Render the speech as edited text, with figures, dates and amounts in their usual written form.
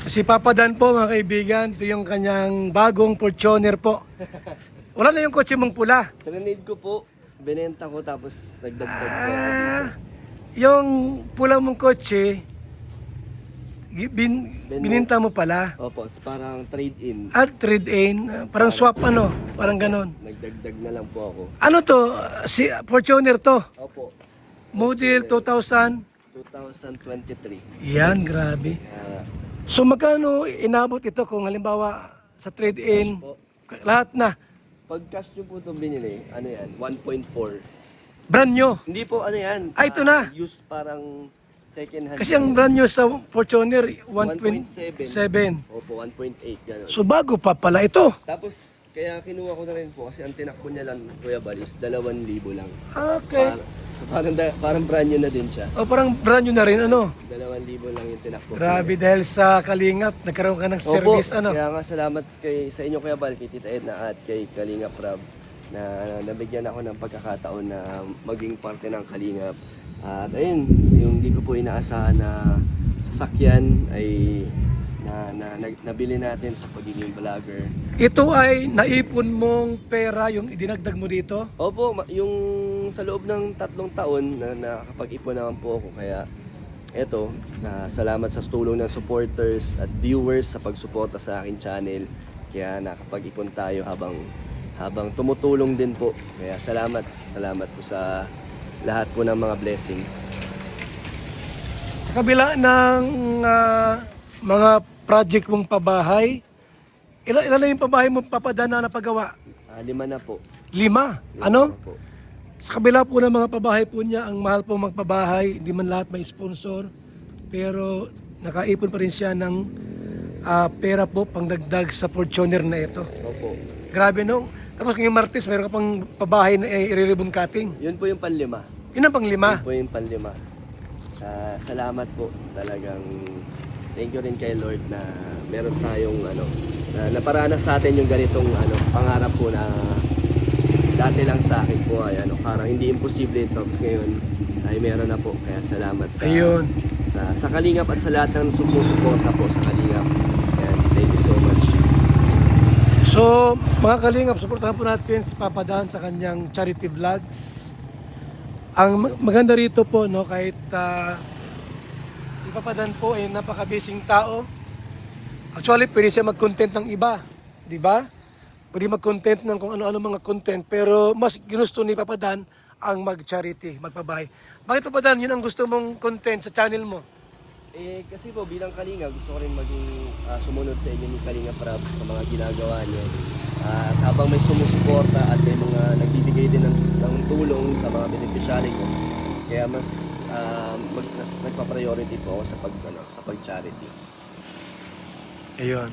Si Papa Dan po mga kaibigan, ito yung kanyang bagong Fortuner po. Wala na yung kotse mong pula. Trinade ko po, binenta ko tapos nagdagdag ko. Yung pula mong kotse, bininta mo pala. Opo, parang trade-in. At trade-in, parang swap ano, parang ganon. Nagdagdag na lang po ako. Ano to? Si Fortuner to? Opo, Model 2000? 2023. Yan, grabe. So magkano inabot ito kung halimbawa sa trade-in, po. lahat na, Pag cash nyo po itong binili, ano yan, 1.4. brand new. Hindi po ano yan. Ito na. Used parang second hand. Kasi ang brand new sa Fortuner, 1.7. Opo, 1.8. Gano'n. So bago pa pala ito. Tapos, kaya kinuha ko na rin po kasi ang tinakbo niya lang, Kuya Balis, 2,000 lang. Okay. So parang brand new na din siya. O parang brand new na rin, ano? 2,000 lang yung tinakbo. Grabe dahil sa Kalingap, nagkaroon ka ng service, Opo, ano? kaya nga salamat sa inyo Kuya Bal, kay Tita Edna at kay Kalingap Rab na nabigyan ako ng pagkakataon na maging parte ng Kalingap. At ayun, yung hindi ko po inaasahan na sasakyan ay nabili natin sa pagiging vlogger. Ito ay naipon mong pera yung idinagdag mo dito? Opo, yung sa loob ng 3 taon na nakakapag-ipon naman po ako. Kaya eto, salamat sa tulong ng supporters at viewers sa pagsuporta sa akin channel. Kaya nakapag-ipon tayo habang tumutulong din po. Kaya salamat po sa lahat po ng mga blessings. Sa kabila ng mga project mong pabahay, ilan na yung pabahay mo papadana na napagawa? 5 na po. 5? Ano? Na po. Sa kabila po ng mga pabahay po niya, ang mahal po magpabahay, hindi man lahat may sponsor, pero nakaipon pa rin siya ng pera po pangdagdag sa Fortuner na ito. Opo. Grabe no? Tapos ngayong Martes, mayroon ka pang pabahay na i-ribbon cutting. Yun po yung panlima. Yun ang pang-5. Yun po yung panlima. Salamat po talagang. Thank you rin kay Lord na meron tayong na naparanas sa atin yung ganitong pangarap po na dati lang sa akin po ay parang hindi imposible ito tapos ngayon ay meron na po. Kaya salamat sa Kalingap at sa lahat ng sumusuporta po sa Kalingap. And thank you so much. So, mga Kalingap, supportahan po natin si Papa Dan sa kanyang charity vlogs. Ang maganda rito po, no, kahit si Papa Dan po ay napaka-busy tao. Actually, pwede siya mag-content ng iba, di ba? Pwede mag-content ng kung ano-ano mga content, pero mas ginusto ni Papa Dan ang mag-charity, magpabahay. Bakit Papa Dan, yun ang gusto mong content sa channel mo? Kasi po bilang Kalinga, gusto ko rin maging sumunod sa inyo ni Kalinga Prab sa mga ginagawa niyo. At habang may sumusuporta at may mga nagbibigay din ng tulong sa mga beneficiary ko, kaya mas nagpa-priority po ako sa pag-charity. Ayun.